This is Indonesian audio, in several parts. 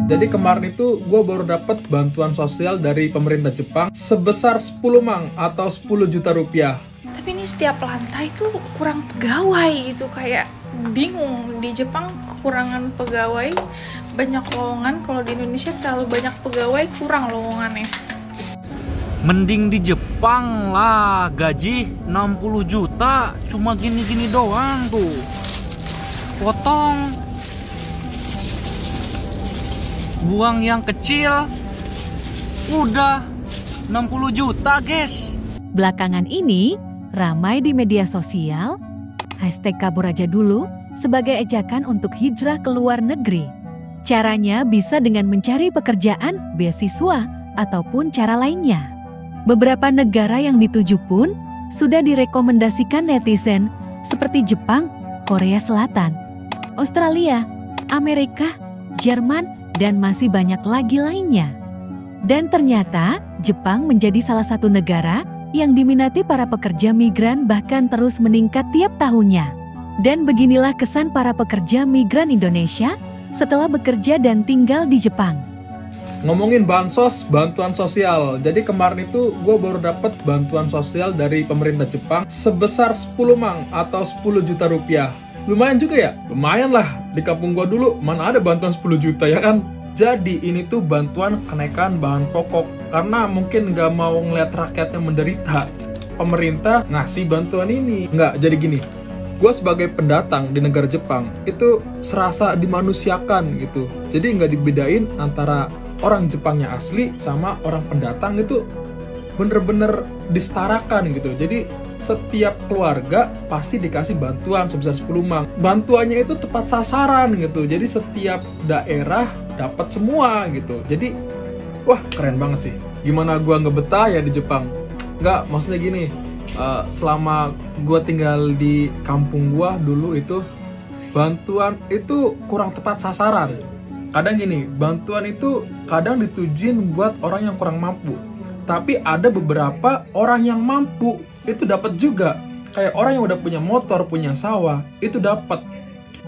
Jadi kemarin itu gue baru dapat bantuan sosial dari pemerintah Jepang sebesar 10 mang atau 10 juta rupiah. Tapi ini setiap lantai tuh kurang pegawai gitu, kayak bingung. Di Jepang kekurangan pegawai, banyak lowongan. Kalau di Indonesia terlalu banyak pegawai, kurang lowongannya. Mending di Jepang lah, gaji 60 juta cuma gini-gini doang tuh. Potong, buang yang kecil, udah 60 juta guys. Belakangan ini, ramai di media sosial, #kabur aja dulu sebagai ejakan untuk hijrah ke luar negeri. Caranya bisa dengan mencari pekerjaan, beasiswa, ataupun cara lainnya. Beberapa negara yang dituju pun sudah direkomendasikan netizen seperti Jepang, Korea Selatan, Australia, Amerika, Jerman, dan masih banyak lagi lainnya. Dan ternyata Jepang menjadi salah satu negara yang diminati para pekerja migran, bahkan terus meningkat tiap tahunnya. Dan beginilah kesan para pekerja migran Indonesia setelah bekerja dan tinggal di Jepang. Ngomongin bansos, bantuan sosial. Jadi kemarin itu gue baru dapat bantuan sosial dari pemerintah Jepang sebesar 10 mang atau 10 juta rupiah. Lumayan juga ya? Lumayan lah. Di kampung gue dulu mana ada bantuan 10 juta ya kan? Jadi ini tuh bantuan kenaikan bahan pokok. Karena mungkin nggak mau ngeliat rakyatnya menderita, pemerintah ngasih bantuan ini. Nggak, jadi gini. Gue sebagai pendatang di negara Jepang itu serasa dimanusiakan gitu. Jadi nggak dibedain antara orang Jepangnya asli sama orang pendatang, itu bener-bener disetarakan gitu. Jadi setiap keluarga pasti dikasih bantuan sebesar 10 mang. Bantuannya itu tepat sasaran gitu. Jadi setiap daerah dapat semua gitu. Jadi wah keren banget sih. Gimana gua nggak betah ya di Jepang? Nggak, maksudnya gini. Selama gua tinggal di kampung gua dulu itu bantuan itu kurang tepat sasaran. Kadang gini, bantuan itu kadang ditujuin buat orang yang kurang mampu. Tapi ada beberapa orang yang mampu itu dapat juga. Kayak orang yang udah punya motor, punya sawah, itu dapat.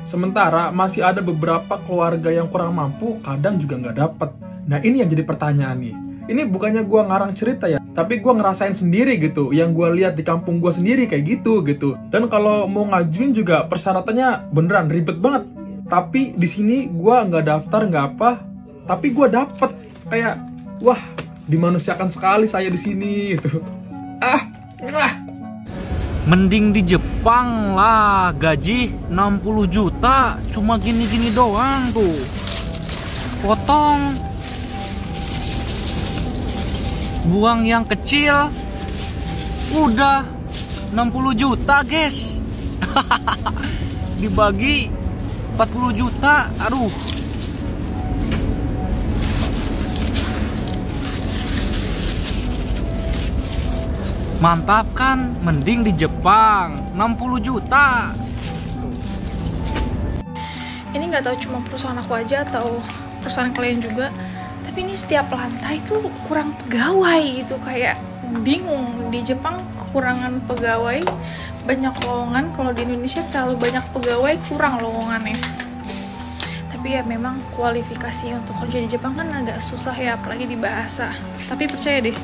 Sementara masih ada beberapa keluarga yang kurang mampu, kadang juga nggak dapat. Nah ini yang jadi pertanyaan nih. Ini bukannya gue ngarang cerita ya, tapi gue ngerasain sendiri gitu. Yang gue lihat di kampung gue sendiri kayak gitu. Dan kalau mau ngajuin juga persyaratannya beneran ribet banget. Tapi di sini gue nggak daftar, nggak apa. Tapi gue dapet. Kayak, wah dimanusiakan sekali saya di sini gitu. Mending di Jepang lah, gaji 60 juta cuma gini-gini doang tuh. Potong, buang yang kecil, udah 60 juta guys. Dibagi 40 juta, aduh. Mantap kan, mending di Jepang, 60 juta. Ini nggak tahu cuma perusahaan aku aja atau perusahaan kalian juga, tapi ini setiap lantai tuh kurang pegawai gitu, kayak bingung. Di Jepang kekurangan pegawai, banyak lowongan. Kalau di Indonesia terlalu banyak pegawai, kurang lowongannya. Tapi ya memang kualifikasi untuk kerja di Jepang kan agak susah ya, apalagi di bahasa. Tapi percaya deh,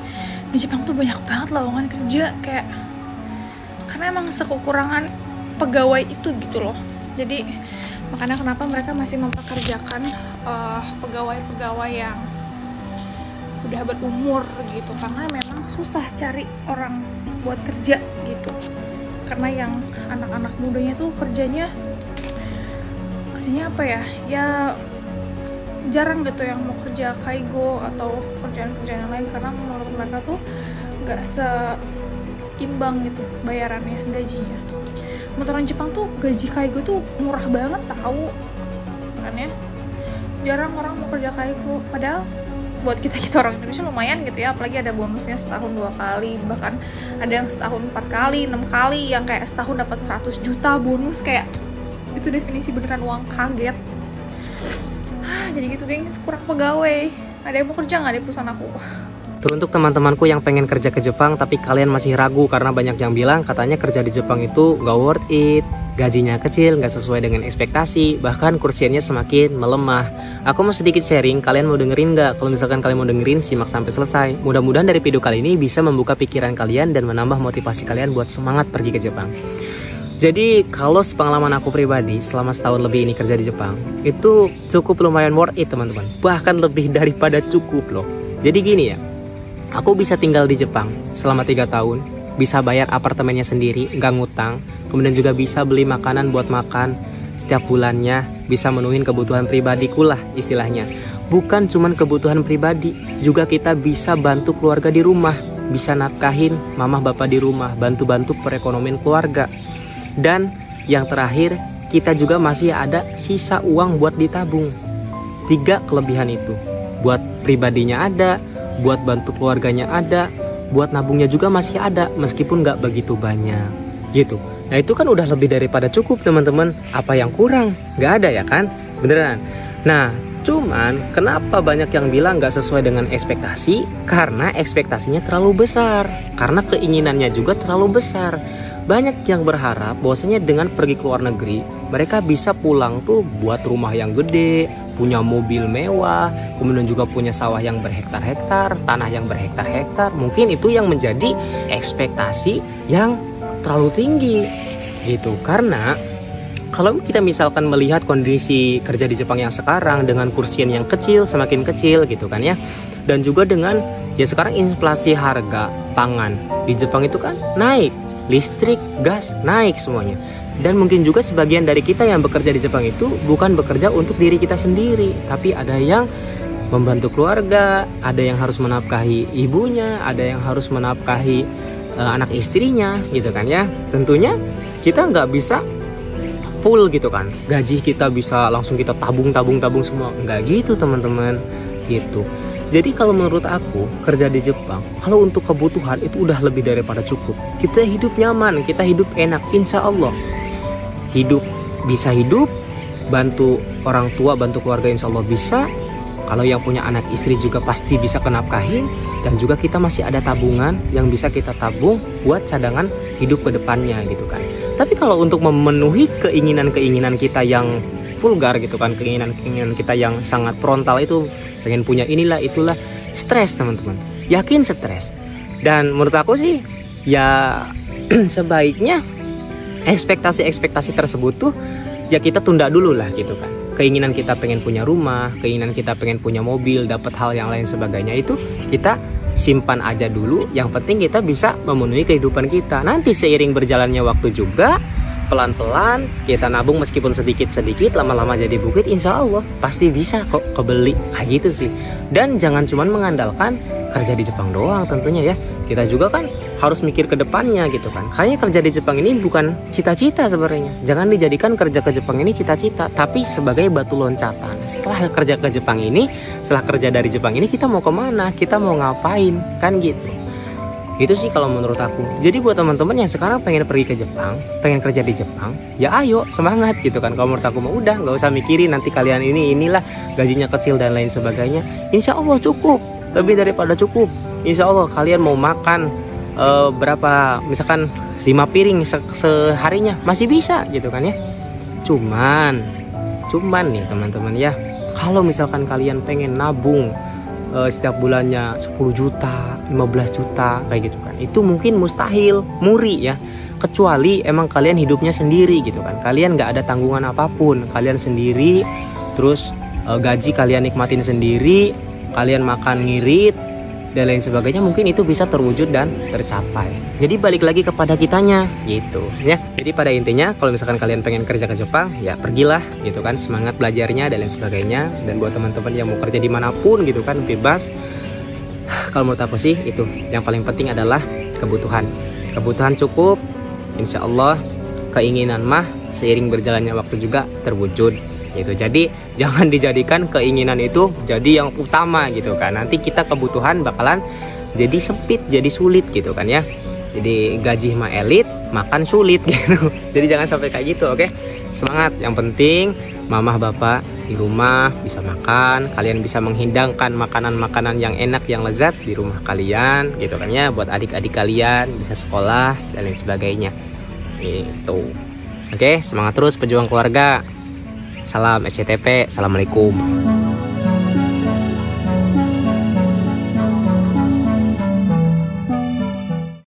di Jepang tuh banyak banget lowongan kerja, kayak karena emang kekurangan pegawai itu gitu loh. Jadi makanya kenapa mereka masih mempekerjakan pegawai-pegawai yang udah berumur gitu, karena memang susah cari orang buat kerja gitu. Karena yang anak-anak mudanya tuh kerjanya apa ya? Ya jarang gitu yang mau kerja kaigo atau kerjaan-kerjaan yang lain, karena menurut mereka tuh nggak seimbang gitu bayarannya, gajinya. Menurut orang Jepang tuh gaji kaigo tuh murah banget tahu, makanya jarang orang mau kerja kaigo. Padahal buat kita orang Indonesia lumayan gitu ya, apalagi ada bonusnya setahun 2 kali, bahkan ada yang setahun 4 kali, 6 kali, yang kayak setahun dapat 100 juta bonus. Kayak itu definisi beneran uang kaget. Jadi gitu gengs, kurang pegawai. Ada yang mau kerja nggak di perusahaan aku? Teruntuk teman-temanku yang pengen kerja ke Jepang tapi kalian masih ragu karena banyak yang bilang katanya kerja di Jepang itu gak worth it, gajinya kecil, gak sesuai dengan ekspektasi, bahkan kursiannya semakin melemah. Aku mau sedikit sharing, kalian mau dengerin gak? Kalau misalkan kalian mau dengerin, simak sampai selesai. Mudah-mudahan dari video kali ini bisa membuka pikiran kalian dan menambah motivasi kalian buat semangat pergi ke Jepang. Jadi kalau sepengalaman aku pribadi selama setahun lebih ini kerja di Jepang, itu cukup lumayan worth it teman-teman. Bahkan lebih daripada cukup loh. Jadi gini ya, aku bisa tinggal di Jepang selama 3 tahun, bisa bayar apartemennya sendiri, nggak ngutang, kemudian juga bisa beli makanan buat makan setiap bulannya, bisa menuhin kebutuhan pribadiku lah istilahnya. Bukan cuman kebutuhan pribadi, juga kita bisa bantu keluarga di rumah, bisa nafkahin mamah bapak di rumah, bantu-bantu perekonomian keluarga. Dan yang terakhir, kita juga masih ada sisa uang buat ditabung. 3 kelebihan itu, buat pribadinya ada, buat bantu keluarganya ada, buat nabungnya juga masih ada, meskipun nggak begitu banyak gitu. Nah itu kan udah lebih daripada cukup teman-teman. Apa yang kurang? Nggak ada ya kan? Beneran. Nah cuman kenapa banyak yang bilang nggak sesuai dengan ekspektasi? Karena ekspektasinya terlalu besar, karena keinginannya juga terlalu besar. Banyak yang berharap bahwasanya dengan pergi ke luar negeri mereka bisa pulang tuh buat rumah yang gede, punya mobil mewah, kemudian juga punya sawah yang berhektar-hektar, tanah yang berhektar-hektar. Mungkin itu yang menjadi ekspektasi yang terlalu tinggi gitu. Karena kalau kita misalkan melihat kondisi kerja di Jepang yang sekarang dengan kursian yang kecil semakin kecil gitu kan ya, dan juga dengan ya sekarang inflasi harga pangan di Jepang itu kan naik, listrik, gas naik semuanya. Dan mungkin juga sebagian dari kita yang bekerja di Jepang itu bukan bekerja untuk diri kita sendiri, tapi ada yang membantu keluarga, ada yang harus menafkahi ibunya, ada yang harus menafkahi anak istrinya gitu kan ya. Tentunya kita nggak bisa full gitu kan, gaji kita bisa langsung kita tabung semua, nggak gitu teman-teman gitu. Jadi kalau menurut aku kerja di Jepang, kalau untuk kebutuhan itu udah lebih daripada cukup. Kita hidup nyaman, kita hidup enak, insya Allah. Bisa hidup, bantu orang tua, bantu keluarga insya Allah bisa. Kalau yang punya anak istri juga pasti bisa kenafkahin. Dan juga kita masih ada tabungan yang bisa kita tabung buat cadangan hidup ke depannya gitu kan. Tapi kalau untuk memenuhi keinginan-keinginan kita yang vulgar gitu kan, keinginan-keinginan kita yang sangat frontal itu, pengen punya inilah itulah, stres teman-teman, yakin stres. Dan menurut aku sih ya sebaiknya ekspektasi tersebut tuh ya kita tunda dulu lah gitu kan. Keinginan kita pengen punya rumah, keinginan kita pengen punya mobil, dapat hal yang lain sebagainya, itu kita simpan aja dulu. Yang penting kita bisa memenuhi kehidupan kita. Nanti seiring berjalannya waktu juga, pelan-pelan kita nabung meskipun sedikit-sedikit, lama-lama jadi bukit, insya Allah pasti bisa kok kebeli kayak gitu sih. Dan jangan cuma mengandalkan kerja di Jepang doang tentunya ya, kita juga kan harus mikir ke depannya gitu kan. Kayaknya kerja di Jepang ini bukan cita-cita sebenarnya. Jangan dijadikan kerja ke Jepang ini cita-cita, tapi sebagai batu loncatan. Setelah kerja ke Jepang ini, setelah kerja dari Jepang ini, kita mau kemana, kita mau ngapain kan gitu. Itu sih kalau menurut aku. Jadi buat teman-teman yang sekarang pengen pergi ke Jepang, pengen kerja di Jepang, ya ayo semangat gitu kan. Kalau menurut aku mah udah nggak usah mikirin nanti kalian inilah gajinya kecil dan lain sebagainya. Insya Allah cukup, lebih daripada cukup. Insya Allah kalian mau makan berapa, misalkan 5 piring seharinya masih bisa gitu kan ya. Cuman nih teman-teman ya, kalau misalkan kalian pengen nabung setiap bulannya 10 juta, 15 juta kayak gitu kan, itu mungkin mustahil, muri ya. Kecuali emang kalian hidupnya sendiri gitu kan, kalian nggak ada tanggungan apapun, kalian sendiri, terus gaji kalian nikmatin sendiri, kalian makan ngirit dan lain sebagainya, mungkin itu bisa terwujud dan tercapai. Jadi balik lagi kepada kitanya gitu ya. Jadi pada intinya kalau misalkan kalian pengen kerja ke Jepang, ya pergilah gitu kan, semangat belajarnya dan lain sebagainya. Dan buat teman-teman yang mau kerja dimanapun gitu kan, bebas. Kalau menurut aku sih itu yang paling penting adalah kebutuhan cukup, insya Allah. Keinginan mah seiring berjalannya waktu juga terwujud gitu. Jadi jangan dijadikan keinginan itu jadi yang utama gitu kan. Nanti kita kebutuhan bakalan jadi sempit, jadi sulit gitu kan ya. Jadi gaji mah elit, makan sulit gitu. Jadi jangan sampai kayak gitu, oke? Semangat. Yang penting mamah bapak di rumah bisa makan, kalian bisa menghidangkan makanan-makanan yang enak, yang lezat di rumah kalian gitu kan ya, buat adik-adik kalian bisa sekolah dan lain sebagainya gitu. Oke, semangat terus pejuang keluarga. Salam SCTP, assalamualaikum.